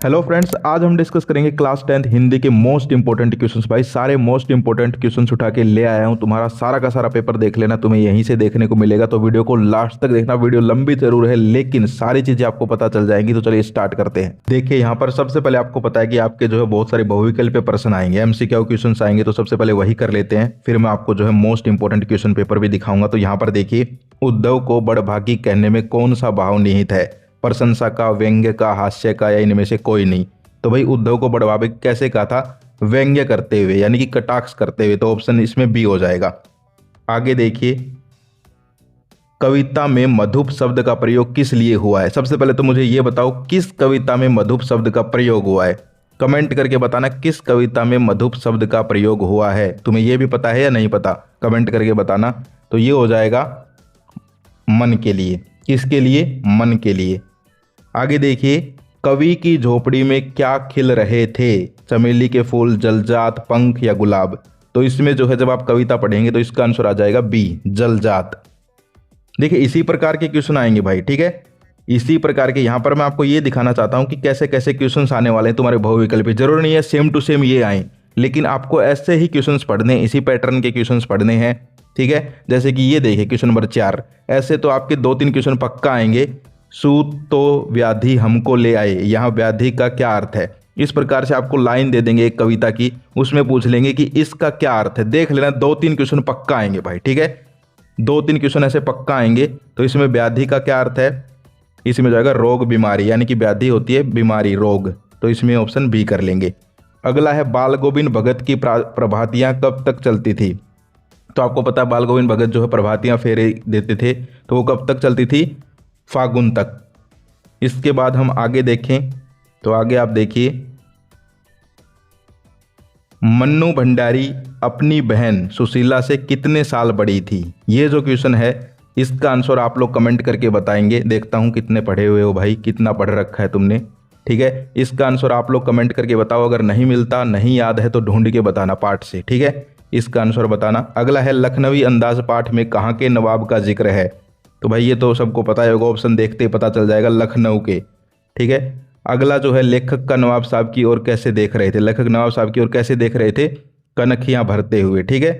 Hello friends, आज हम discuss करेंगे क्लास 10th हिंदी के मोस्ट इंपोर्टेंट क्वेश्चंस। भाई सारे मोस्ट इंपोर्टेंट क्वेश्चंस उठा के ले आया हूं। तुम्हारा सारा का सारा पेपर देख लेना, तुम्हें यहीं से देखने को मिलेगा। तो वीडियो को लास्ट तक देखना। वीडियो लंबी जरूर है लेकिन सारी चीजें आपको पता चल जाएंगी। तो चलिए स्टार्ट करते हैं। देखिए यहाँ पर सबसे पहले आपको पता है कि आपके जो है बहुत सारे बहुविकल्पीय प्रश्न आएंगे, एमसीक्यू क्वेश्चन आएंगे। तो सबसे पहले वही कर लेते हैं, फिर मैं आपको जो है मोस्ट इंपोर्टेंट क्वेश्चन पेपर भी दिखाऊंगा। तो यहाँ पर देखिए, उद्धव को बड़भागी कहने में कौन सा भाव निहित है? प्रशंसा का, व्यंग्य का, हास्य का, या इनमें से कोई नहीं। तो भाई उद्धव को बड़भागी कैसे कहा था? व्यंग्य करते हुए, यानी कि कटाक्ष करते हुए। तो ऑप्शन इसमें बी हो जाएगा। आगे देखिए, कविता में मधुप शब्द का प्रयोग किस लिए हुआ है? सबसे पहले तो मुझे यह बताओ, किस कविता में मधुप शब्द का प्रयोग हुआ है? कमेंट करके बताना, किस कविता में मधुप शब्द का प्रयोग हुआ है। तुम्हें यह भी पता है या नहीं पता? कमेंट करके बताना। तो ये हो जाएगा मन के लिए। किसके लिए? मन के लिए। आगे देखिए, कवि की झोपड़ी में क्या खिल रहे थे? चमेली के फूल, जलजात, पंख या गुलाब? तो इसमें जो है जब आप कविता पढ़ेंगे तो इसका आंसर आ जाएगा बी, जलजात। देखिए इसी प्रकार के क्वेश्चन आएंगे भाई, ठीक है। इसी प्रकार के यहाँ पर मैं आपको ये दिखाना चाहता हूँ कि कैसे कैसे क्वेश्चंस आने वाले हैं तुम्हारे बहुविकल्पी। जरूर नहीं है सेम टू सेम ये आए, लेकिन आपको ऐसे ही क्वेश्चंस पढ़ने, इसी पैटर्न के क्वेश्चंस पढ़ने हैं, ठीक है। जैसे कि ये देखिए क्वेश्चन नंबर 4। ऐसे तो आपके 2-3 क्वेश्चन पक्का आएंगे। सूत तो व्याधि हमको ले आए, यहाँ व्याधि का क्या अर्थ है? इस प्रकार से आपको लाइन दे देंगे एक कविता की, उसमें पूछ लेंगे कि इसका क्या अर्थ है। देख लेना, 2-3 क्वेश्चन पक्का आएंगे भाई, ठीक है। 2-3 क्वेश्चन ऐसे पक्का आएंगे। तो इसमें व्याधि का क्या अर्थ है? इसमें जाएगा रोग, बीमारी, यानी कि व्याधि होती है बीमारी, रोग। तो इसमें ऑप्शन बी कर लेंगे। अगला है, बाल गोविंद भगत की प्रभातियां कब तक चलती थी? तो आपको पता है बाल गोविंद भगत जो है प्रभातियां फेरे देते थे, तो वो कब तक चलती थी? फागुन तक। इसके बाद हम आगे देखें तो आगे आप देखिए, मन्नू भंडारी अपनी बहन सुशीला से कितने साल बड़ी थी? ये जो क्वेश्चन है इसका आंसर आप लोग कमेंट करके बताएंगे। देखता हूं कितने पढ़े हुए हो भाई, कितना पढ़ रखा है तुमने, ठीक है। इसका आंसर आप लोग कमेंट करके बताओ। अगर नहीं मिलता, नहीं याद है तो ढूंढ के बताना पाठ से, ठीक है। इसका आंसर बताना। अगला है, लखनवी अंदाज पाठ में कहाँ के नवाब का जिक्र है? तो भाई ये तो सबको पता है होगा, ऑप्शन देखते ही पता चल जाएगा, लखनऊ के, ठीक है। अगला जो है, लेखक का नवाब साहब की ओर कैसे देख रहे थे? लेखक नवाब साहब की ओर कैसे देख रहे थे? कनखियां भरते हुए, ठीक है।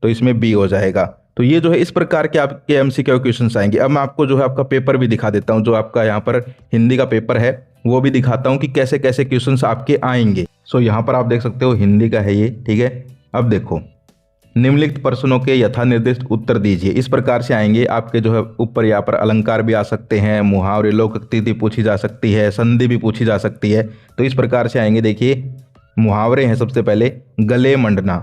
तो इसमें बी हो जाएगा। तो ये जो है इस प्रकार के आपके एमसीक्यू क्वेश्चंस आएंगे। अब मैं आपको जो है आपका पेपर भी दिखा देता हूं, जो आपका यहाँ पर हिंदी का पेपर है वो भी दिखाता हूं कि कैसे कैसे क्वेश्चंस आपके आएंगे। सो यहाँ पर आप देख सकते हो हिंदी का है ये, ठीक है। अब देखो, निम्नलिखित प्रश्नों के यथा निर्दिष्ट उत्तर दीजिए। इस प्रकार से आएंगे आपके जो है ऊपर यहाँ पर अलंकार भी आ सकते हैं, मुहावरे, लोकोक्ति पूछी जा सकती है, संधि भी पूछी जा सकती है। तो इस प्रकार से आएंगे। देखिए मुहावरे हैं सबसे पहले, गले मंडना।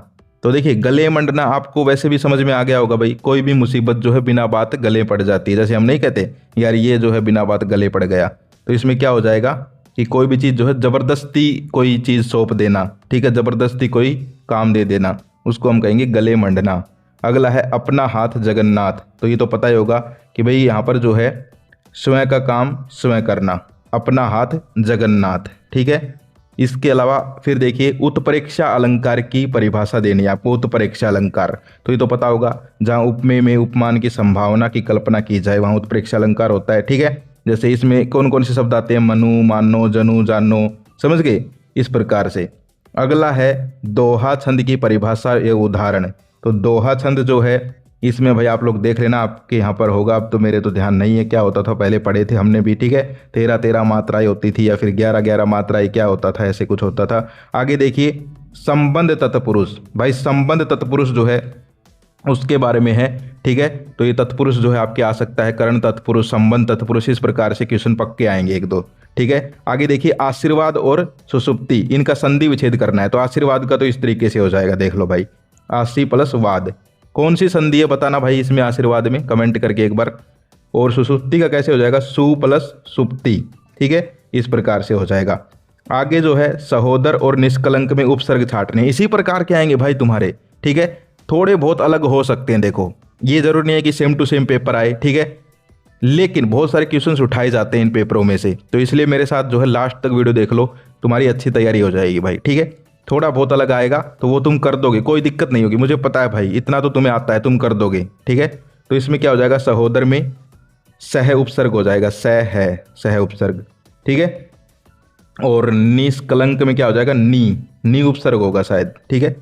तो देखिए गले मंडना आपको वैसे भी समझ में आ गया होगा भाई, कोई भी मुसीबत जो है बिना बात गले पड़ जाती है। जैसे हम नहीं कहते यार ये जो है बिना बात गले पड़ गया, तो इसमें क्या हो जाएगा कि कोई भी चीज़ जो है जबरदस्ती कोई चीज़ सौंप देना, ठीक है, जबरदस्ती कोई काम दे देना, उसको हम कहेंगे गले मंडना। अगला है, अपना हाथ जगन्नाथ। तो ये तो पता ही होगा कि भाई यहाँ पर जो है स्वयं का काम स्वयं करना, अपना हाथ जगन्नाथ, ठीक है। इसके अलावा फिर देखिए, उत्प्रेक्षा अलंकार की परिभाषा देनी है आपको। उत्प्रेक्षा अलंकार तो ये तो पता होगा, जहाँ उपमेय में उपमान की संभावना की कल्पना की जाए वहाँ उत्प्रेक्षा अलंकार होता है, ठीक है। जैसे इसमें कौन कौन से शब्द आते हैं? मनु, मानो, जनु, जानो, समझ गए, इस प्रकार से। अगला है, दोहा छंद की परिभाषा या उदाहरण। तो दोहा छंद जो है इसमें भाई आप लोग देख लेना, आपके यहाँ पर होगा। अब तो मेरे तो ध्यान नहीं है क्या होता था, पहले पढ़े थे हमने भी, ठीक है। 13-13 मात्राएं होती थी या फिर 11-11 मात्राएं, क्या होता था, ऐसे कुछ होता था। आगे देखिए, संबंध तत्पुरुष। भाई संबंध तत्पुरुष जो है उसके बारे में है, ठीक है। तो ये तत्पुरुष जो है आपके आ सकता है, करण तत्पुरुष, संबंध तत्पुरुष, इस प्रकार से क्वेश्चन पक्के आएंगे 1-2, ठीक है। आगे देखिए, आशीर्वाद और सुसुप्ति, इनका संधि विच्छेद करना है। तो आशीर्वाद का तो इस तरीके से हो जाएगा, देख लो भाई, आशी प्लस वाद। कौन सी संधि है बताना भाई इसमें आशीर्वाद में, कमेंट करके एक बार। और सुसुप्ति का कैसे हो जाएगा? सु प्लस सुप्ति, ठीक है, इस प्रकार से हो जाएगा। आगे जो है, सहोदर और निष्कलंक में उपसर्ग छाटने, इसी प्रकार के आएंगे भाई तुम्हारे, ठीक है। थोड़े बहुत अलग हो सकते हैं, देखो ये जरूर नहीं है कि सेम टू सेम पेपर आए, ठीक है, लेकिन बहुत सारे क्वेश्चंस उठाए जाते हैं इन पेपरों में से। तो इसलिए मेरे साथ जो है लास्ट तक वीडियो देख लो, तुम्हारी अच्छी तैयारी हो जाएगी भाई, ठीक है। थोड़ा बहुत अलग आएगा तो वो तुम कर दोगे, कोई दिक्कत नहीं होगी, मुझे पता है भाई, इतना तो तुम्हें आता है, तुम कर दोगे, ठीक है। तो इसमें क्या हो जाएगा? सहोदर में सह उपसर्ग हो जाएगा, सह है, सह उपसर्ग, ठीक है। और निष्कलंक में क्या हो जाएगा, नी उपसर्ग होगा शायद, ठीक है।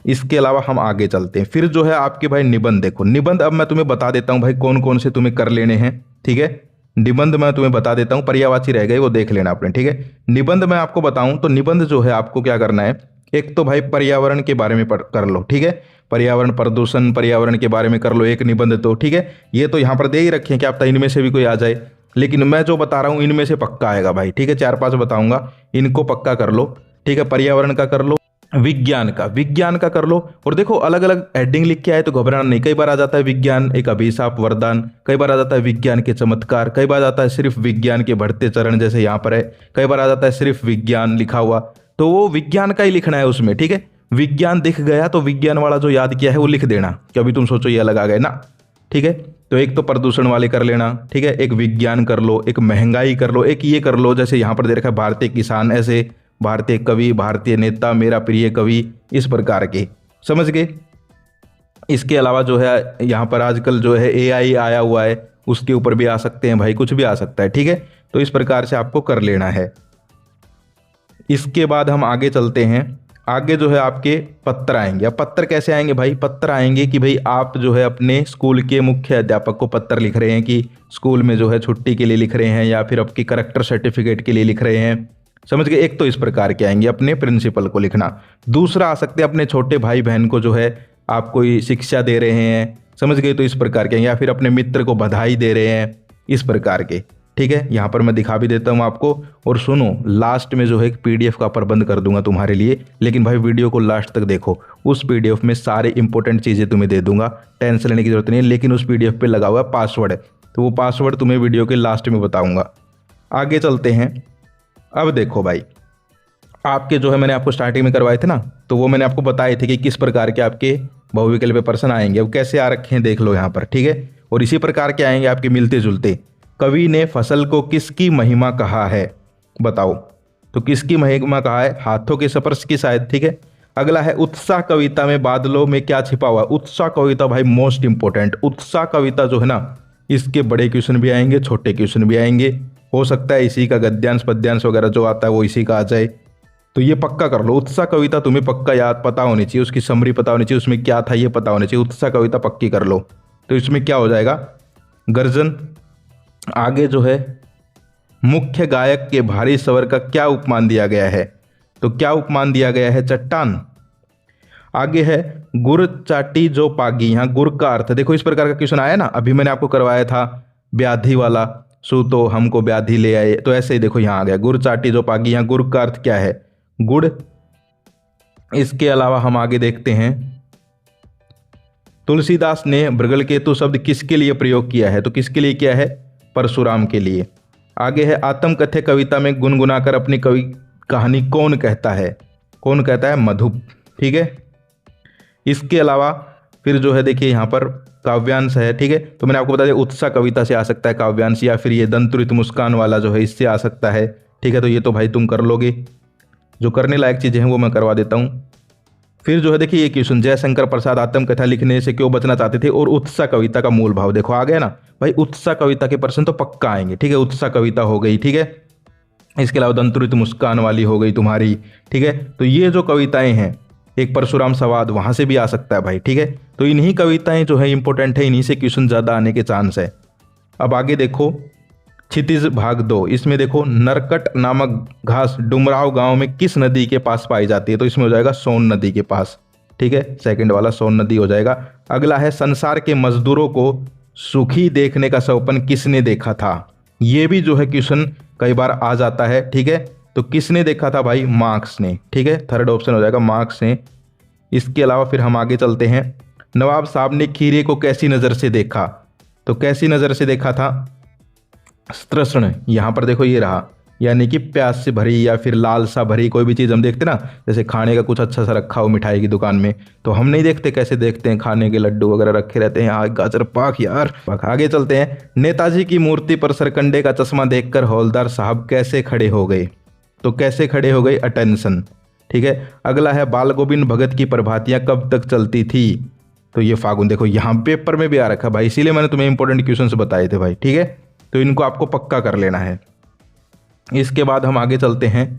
इसके अलावा हम आगे चलते हैं। फिर जो है आपके भाई निबंध, देखो निबंध अब मैं तुम्हें बता देता हूं भाई कौन कौन से तुम्हें कर लेने हैं, ठीक है। निबंध मैं तुम्हें बता देता हूं, पर्यायवाची रह गए वो देख लेना आपने, ठीक है। निबंध मैं आपको बताऊं तो निबंध जो है आपको क्या करना है, एक तो भाई पर्यावरण के बारे में कर लो, ठीक है। पर्यावरण प्रदूषण, पर्यावरण के बारे में कर लो एक निबंध, तो ठीक है। ये तो यहाँ पर दे ही रखे हैं कि आप इनमें से भी कोई आ जाए, लेकिन मैं जो बता रहा हूँ इनमें से पक्का आएगा भाई, ठीक है। 4-5 बताऊंगा, इनको पक्का कर लो, ठीक है। पर्यावरण का कर लो, विज्ञान का कर लो। और देखो अलग अलग हेडिंग लिख के आए तो घबराना नहीं, कई बार आ जाता है विज्ञान एक अभिशाप वरदान, कई बार आ जाता है विज्ञान के चमत्कार, कई बार आता है सिर्फ विज्ञान के बढ़ते चरण जैसे यहाँ पर है, कई बार आ जाता है सिर्फ विज्ञान लिखा हुआ, तो वो विज्ञान का ही लिखना है उसमें, ठीक है। विज्ञान दिख गया तो विज्ञान वाला जो याद किया है वो लिख देना, कि अभी तुम सोचो ये अलग आ गए ना, ठीक है। तो एक तो प्रदूषण वाले कर लेना, ठीक है। एक विज्ञान कर लो, एक महंगाई कर लो, एक ये कर लो जैसे यहाँ पर दे रखा है भारतीय किसान, ऐसे भारतीय कवि, भारतीय नेता, मेरा प्रिय कवि, इस प्रकार के, समझ गए। इसके अलावा जो है यहाँ पर आजकल जो है एआई आया हुआ है, उसके ऊपर भी आ सकते हैं भाई, कुछ भी आ सकता है, ठीक है। तो इस प्रकार से आपको कर लेना है। इसके बाद हम आगे चलते हैं। आगे जो है आपके पत्र आएंगे। अब पत्र कैसे आएंगे भाई, पत्र आएंगे कि भाई आप जो है अपने स्कूल के मुख्य अध्यापक को पत्र लिख रहे हैं कि स्कूल में जो है छुट्टी के लिए लिख रहे हैं, या फिर आपकी करेक्टर सर्टिफिकेट के लिए लिख रहे हैं, समझ गए। एक तो इस प्रकार के आएंगे, अपने प्रिंसिपल को लिखना। दूसरा आ सकते हैं अपने छोटे भाई बहन को जो है आप कोई शिक्षा दे रहे हैं, समझ गए, तो इस प्रकार के, या फिर अपने मित्र को बधाई दे रहे हैं, इस प्रकार के, ठीक है। यहाँ पर मैं दिखा भी देता हूँ आपको। और सुनो, लास्ट में जो है एक पीडीएफ का प्रबंध कर दूंगा तुम्हारे लिए, लेकिन भाई वीडियो को लास्ट तक देखो, उस पीडीएफ में सारे इंपॉर्टेंट चीज़ें तुम्हें दे दूंगा, टेंशन लेने की जरूरत नहीं है। लेकिन उस पीडीएफ पे लगा हुआ है पासवर्ड, तो वो पासवर्ड तुम्हें वीडियो के लास्ट में बताऊंगा। आगे चलते हैं। अब देखो भाई, आपके जो है मैंने आपको स्टार्टिंग में करवाए थे ना, तो वो मैंने आपको बताए थे कि किस प्रकार के आपके बहुविकल्पीय प्रश्न आएंगे। अब कैसे आ रखे हैं देख लो यहाँ पर, ठीक है। और इसी प्रकार के आएंगे आपके मिलते जुलते। कवि ने फसल को किसकी महिमा कहा है, बताओ। तो किसकी महिमा कहा है, हाथों के स्पर्श की शायद, ठीक है। अगला है उत्साह कविता में बादलों में क्या छिपा हुआ। उत्साह कविता भाई मोस्ट इंपोर्टेंट, उत्साह कविता जो है ना, इसके बड़े क्वेश्चन भी आएंगे, छोटे क्वेश्चन भी आएंगे। हो सकता है इसी का गद्यांश पद्यांश वगैरह जो आता है वो इसी का आ जाए, तो ये पक्का कर लो। उत्साह कविता तुम्हें पक्का याद पता होनी चाहिए, उसकी समरी पता होनी चाहिए, उसमें क्या था ये पता होनी चाहिए। उत्साह कविता पक्की कर लो। तो इसमें क्या हो जाएगा, गर्जन। आगे जो है मुख्य गायक के भारी स्वर का क्या उपमान दिया गया है, तो क्या उपमान दिया गया है, चट्टान। आगे है गुर चाटी जो पागी, यहाँ गुर का अर्थ, देखो इस प्रकार का क्वेश्चन आया ना, अभी मैंने आपको करवाया था व्याधि वाला, सो तो हमको व्याधि ले आए, तो ऐसे ही देखो यहाँ आ गया गुर चाटी जो पागी, यहाँ गुर का अर्थ क्या है, गुड़। इसके अलावा हम आगे देखते हैं, तुलसीदास ने भृगलकेतु शब्द किसके लिए प्रयोग किया है, तो किसके लिए किया है, परशुराम के लिए। आगे है आत्मकथ्य कविता में गुनगुनाकर अपनी कवि कहानी कौन कहता है, कौन कहता है, मधुप, ठीक है। इसके अलावा फिर जो है देखिए यहाँ पर काव्यांश है, ठीक है। तो मैंने आपको बता दिया उत्साह कविता से आ सकता है काव्यांश, या फिर ये दंतुरित मुस्कान वाला जो है इससे आ सकता है, ठीक है। तो ये तो भाई तुम कर लोगे, जो करने लायक चीज़ें हैं वो मैं करवा देता हूँ। फिर जो है देखिए ये क्वेश्चन, जयशंकर प्रसाद आत्मकथा लिखने से क्यों बचना चाहते थे, और उत्साह कविता का मूल भाव, देखो आ गया ना भाई। उत्साह कविता के प्रश्न तो पक्का आएंगे, ठीक है। उत्साह कविता हो गई, ठीक है। इसके अलावा दंतुरित मुस्कान वाली हो गई तुम्हारी, ठीक है। तो ये जो कविताएं हैं, एक परशुराम संवाद वहां से भी आ सकता है भाई, ठीक है। तो इन्हीं कविताएं जो है इंपॉर्टेंट है, इन्हीं से क्वेश्चन ज़्यादा आने के चांस है। अब आगे देखो क्षितिज भाग 2, इसमें देखो नरकट नामक घास डुमराव गांव में किस नदी के पास पाई जाती है, तो इसमें हो जाएगा सोन नदी के पास, ठीक है। सेकंड वाला सोन नदी हो जाएगा। अगला है संसार के मजदूरों को सुखी देखने का सपन किसने देखा था, ये भी जो है क्वेश्चन कई बार आ जाता है, ठीक है। तो किसने देखा था भाई, मार्क्स ने, ठीक है। थर्ड ऑप्शन हो जाएगा मार्क्स ने। इसके अलावा फिर हम आगे चलते हैं। नवाब साहब ने खीरे को कैसी नज़र से देखा, तो कैसी नज़र से देखा था, तृष्ण, यहाँ पर देखो ये रहा, यानी कि प्यास से भरी या फिर लालसा भरी। कोई भी चीज़ हम देखते ना, जैसे खाने का कुछ अच्छा सा रखा हो मिठाई की दुकान में, तो हम नहीं देखते, कैसे देखते हैं, खाने के लड्डू वगैरह रखे रहते हैं, हाँ गाजर पाक यार। आगे चलते हैं। नेताजी की मूर्ति पर सरकंडे का चश्मा देखकर हौलदार साहब कैसे खड़े हो गए, तो कैसे खड़े हो गए, अटेंशन, ठीक है। अगला है बाल गोविंद भगत की प्रभातियाँ कब तक चलती थी, तो ये फागुन, देखो यहाँ पेपर में भी आ रखा भाई, इसीलिए मैंने तुम्हें इंपॉर्टेंट क्वेश्चन बताए थे भाई, ठीक है। तो इनको आपको पक्का कर लेना है। इसके बाद हम आगे चलते हैं।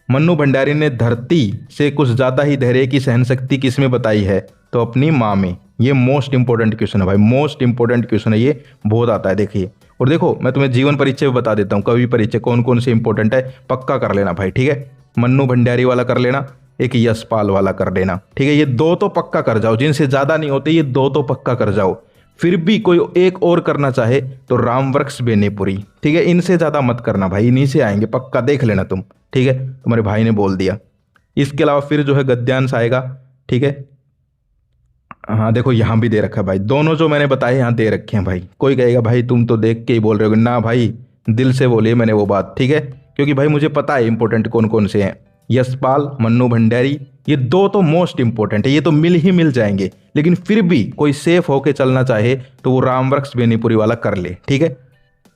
मन्नू भंडारी ने धरती से कुछ ज़्यादा ही धैर्य की सहन शक्ति किसमें बताई है? तो अपनी माँ में। ये मोस्ट इंपॉर्टेंट क्वेश्चन है भाई, मोस्ट इंपॉर्टेंट क्वेश्चन है, ये बहुत आता है देखिए। और देखो मैं तुम्हें जीवन परीक्षा भी बता देता हूँ, कवि परीक्षा कौन कौन से इंपॉर्टेंट है, पक्का कर लेना भाई, ठीक है। मन्नू भंडारी वाला कर लेना, एक यशपाल वाला कर लेना, ठीक है। ये दो तो पक्का कर जाओ, जिनसे ज़्यादा नहीं होते, ये दो तो पक्का कर जाओ। फिर भी कोई एक और करना चाहे तो रामवृक्ष बेनीपुरी, ठीक है। इनसे ज़्यादा मत करना भाई, इन्हीं से आएंगे पक्का, देख लेना तुम, ठीक है। तुम्हारे भाई ने बोल दिया। इसके अलावा फिर जो है गद्यांश आएगा, ठीक है। हाँ देखो यहाँ भी दे रखा है भाई, दोनों जो मैंने बताए यहाँ दे रखे हैं भाई। कोई कहेगा भाई तुम तो देख के ही बोल रहे हो, ना भाई दिल से बोलिए मैंने वो बात, ठीक है। क्योंकि भाई मुझे पता है इंपॉर्टेंट कौन कौन से हैं। यशपाल, मन्नू भंडारी, ये दो तो मोस्ट इंपॉर्टेंट है, ये तो मिल जाएंगे। लेकिन फिर भी कोई सेफ होके चलना चाहे तो वो रामवृक्ष बेनीपुरी वाला कर ले, ठीक है।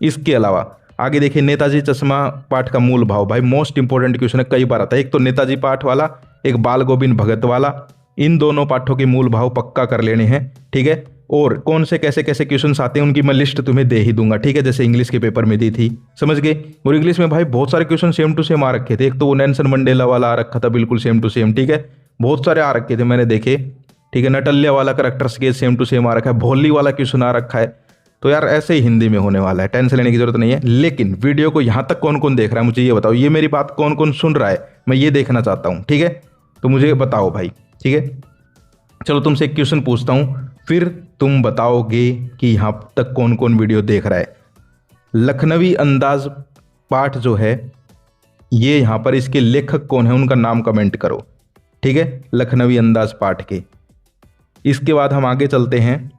इसके अलावा आगे देखिए, नेताजी चश्मा पाठ का मूल भाव, भाई मोस्ट इंपॉर्टेंट क्वेश्चन है, कई बार आता है। एक तो नेताजी पाठ वाला, एक बाल गोविंद भगत वाला, इन दोनों पाठों के मूल भाव पक्का कर लेने हैं, ठीक है। और कौन से कैसे कैसे क्वेश्चंस आते हैं उनकी मैं लिस्ट तुम्हें दे ही दूंगा, ठीक है, जैसे इंग्लिश के पेपर में दी थी, समझ गए। और इंग्लिश में भाई बहुत सारे क्वेश्चन सेम टू सेम आ रखे थे। एक तो वो नेल्सन मंडेला वाला आ रखा था, बिल्कुल सेम टू सेम, ठीक है। बहुत सारे आ रखे थे मैंने देखे, ठीक है। नटल्य वाला करेक्टर्स के सेम टू सेम आ रखा है, भोली वाला क्वेश्चन आ रखा है। तो यार ऐसे ही हिंदी में होने वाला है, टेंशन लेने की जरूरत नहीं है। लेकिन वीडियो को यहाँ तक कौन कौन देख रहा है मुझे ये बताओ, ये मेरी बात कौन कौन सुन रहा है, मैं ये देखना चाहता हूँ, ठीक है। तो मुझे बताओ भाई, ठीक है। चलो तुमसे एक क्वेश्चन पूछता हूँ, फिर तुम बताओगे कि यहाँ तक कौन कौन वीडियो देख रहा है। लखनवी अंदाज पाठ जो है ये यहाँ पर इसके लेखक कौन है, उनका नाम कमेंट करो, ठीक है, लखनवी अंदाज पाठ के। इसके बाद हम आगे चलते हैं।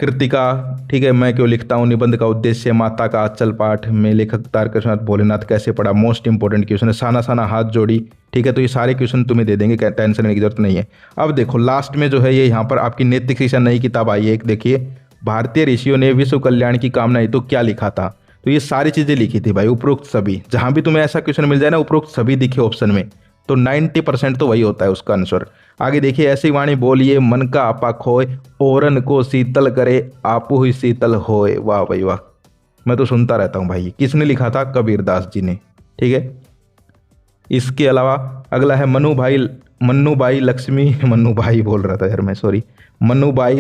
कृतिका, ठीक है, मैं क्यों लिखता हूँ, निबंध का उद्देश्य, माता का आंचल पाठ में लेखक तारकेश्वरनाथ भोलेनाथ कैसे पढ़ा, मोस्ट इंपॉर्टेंट क्वेश्चन है। साना साना हाथ जोड़ी, ठीक है। तो ये सारे क्वेश्चन तुम्हें दे देंगे, टेंशन लेने की जरूरत नहीं है। अब देखो लास्ट में जो है ये यहाँ पर आपकी नैतिक शिक्षा नई किताब आई है एक, देखिए, भारतीय ऋषियों ने विश्व कल्याण की कामना हेतु क्या लिखा था। तो ये सारी चीज़ें लिखी थी भाई, उपरोक्त सभी। जहाँ भी तुम्हें ऐसा क्वेश्चन मिल जाए ना उपरोक्त सभी दिखे ऑप्शन में, तो 90% तो वही होता है उसका आंसर। आगे देखिए, ऐसी वाणी बोलिए मन का आपा खोए, ओरन को शीतल करे आपू ही शीतल होए। वाह भाई वाह, मैं तो सुनता रहता हूँ भाई। किसने लिखा था? कबीरदास जी ने, ठीक है। इसके अलावा अगला है मन्नूबाई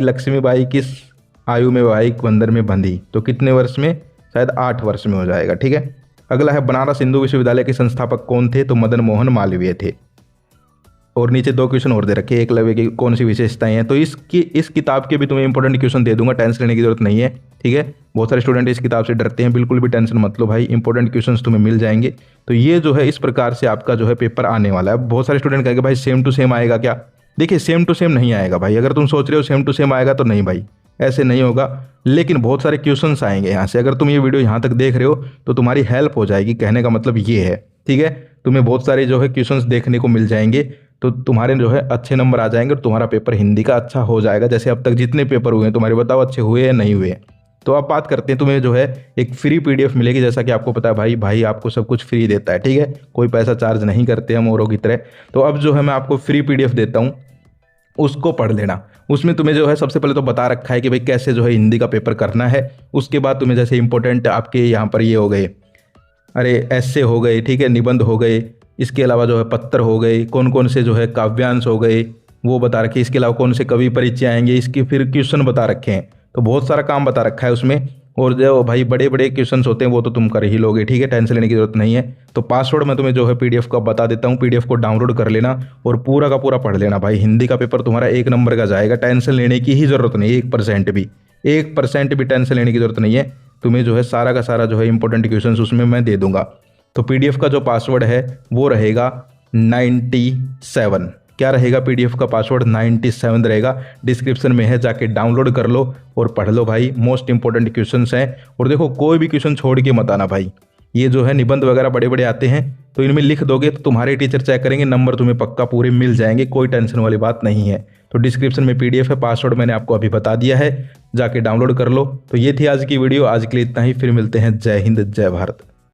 लक्ष्मीबाई किस आयु में वैवाहिक बंधन में बंधी? तो कितने वर्ष में? शायद 8 वर्ष में हो जाएगा, ठीक है। अगला है बनारस हिंदू विश्वविद्यालय के संस्थापक कौन थे? तो मदन मोहन मालवीय थे। और नीचे 2 क्वेश्चन और दे रखे, एकलव्य की कौन सी विशेषताएं हैं। तो इस किताब के भी तुम्हें इंपॉर्टेंट क्वेश्चन दे दूंगा, टेंशन लेने की जरूरत नहीं है, ठीक है। बहुत सारे स्टूडेंट इस किताब से डरते हैं, बिल्कुल भी टेंशन मत लो भाई, इंपॉर्टेंट क्वेश्चन तुम्हें मिल जाएंगे। तो ये जो है इस प्रकार से आपका जो है पेपर आने वाला है। बहुत सारे स्टूडेंट कहेंगे भाई सेम टू सेम आएगा क्या? देखिए सेम टू सेम नहीं आएगा भाई। अगर तुम सोच रहे हो सेम टू सेम आएगा तो नहीं भाई, ऐसे नहीं होगा। लेकिन बहुत सारे क्वेश्चंस आएंगे यहाँ से। अगर तुम ये वीडियो यहाँ तक देख रहे हो तो तुम्हारी हेल्प हो जाएगी, कहने का मतलब ये है, ठीक है। तुम्हें बहुत सारे जो है क्वेश्चंस देखने को मिल जाएंगे, तो तुम्हारे जो है अच्छे नंबर आ जाएंगे और तुम्हारा पेपर हिंदी का अच्छा हो जाएगा। जैसे अब तक जितने पेपर हुए हैं तुम्हारे, बताओ अच्छे हुए या नहीं हुए। तो अब बात करते हैं, तुम्हें जो है एक फ्री PDF मिलेगी। जैसा कि आपको पता है भाई आपको सब कुछ फ्री देता है, ठीक है, कोई पैसा चार्ज नहीं करते हम औरों की तरह। तो अब जो है मैं आपको फ्री PDF देता हूँ, उसको पढ़ लेना। उसमें तुम्हें जो है सबसे पहले तो बता रखा है कि भाई कैसे जो है हिंदी का पेपर करना है। उसके बाद तुम्हें जैसे इंपॉर्टेंट आपके यहाँ पर ये हो गए, अरे ऐसे हो गए, ठीक है, निबंध हो गए, इसके अलावा जो है पत्र हो गए, कौन कौन से जो है काव्यांश हो गए वो बता रखे। इसके अलावा कौन से कवि परिचय आएंगे, इसके फिर क्वेश्चन बता रखे हैं। तो बहुत सारा काम बता रखा है उसमें। और जो भाई बड़े बड़े क्वेश्चंस होते हैं वो तो तुम कर ही लोगे, ठीक है, टेंशन लेने की जरूरत नहीं है। तो पासवर्ड मैं तुम्हें जो है PDF का बता देता हूँ, PDF को डाउनलोड कर लेना और पूरा का पूरा पढ़ लेना भाई। हिंदी का पेपर तुम्हारा 1 नंबर का जाएगा, टेंशन लेने की ही जरूरत नहीं है। 1% भी टेंशन लेने की जरूरत नहीं है। तुम्हें जो है सारा का सारा जो है इंपॉर्टेंट क्वेश्चन उसमें मैं दे दूंगा। तो PDF का जो पासवर्ड है वो रहेगा 97। क्या रहेगा? PDF का पासवर्ड 97 रहेगा, डिस्क्रिप्शन में है, जाके डाउनलोड कर लो और पढ़ लो भाई। मोस्ट इंपॉर्टेंट क्वेश्चंस हैं। और देखो कोई भी क्वेश्चन छोड़ के मत आना भाई। ये जो है निबंध वगैरह बड़े बड़े आते हैं, तो इनमें लिख दोगे तो तुम्हारे टीचर चेक करेंगे, नंबर तुम्हें पक्का पूरे मिल जाएंगे, कोई टेंशन वाली बात नहीं है। तो डिस्क्रिप्शन में PDF है, पासवर्ड मैंने आपको अभी बता दिया है, जाके डाउनलोड कर लो। तो ये थी आज की वीडियो, आज के लिए इतना ही, फिर मिलते हैं। जय हिंद, जय भारत।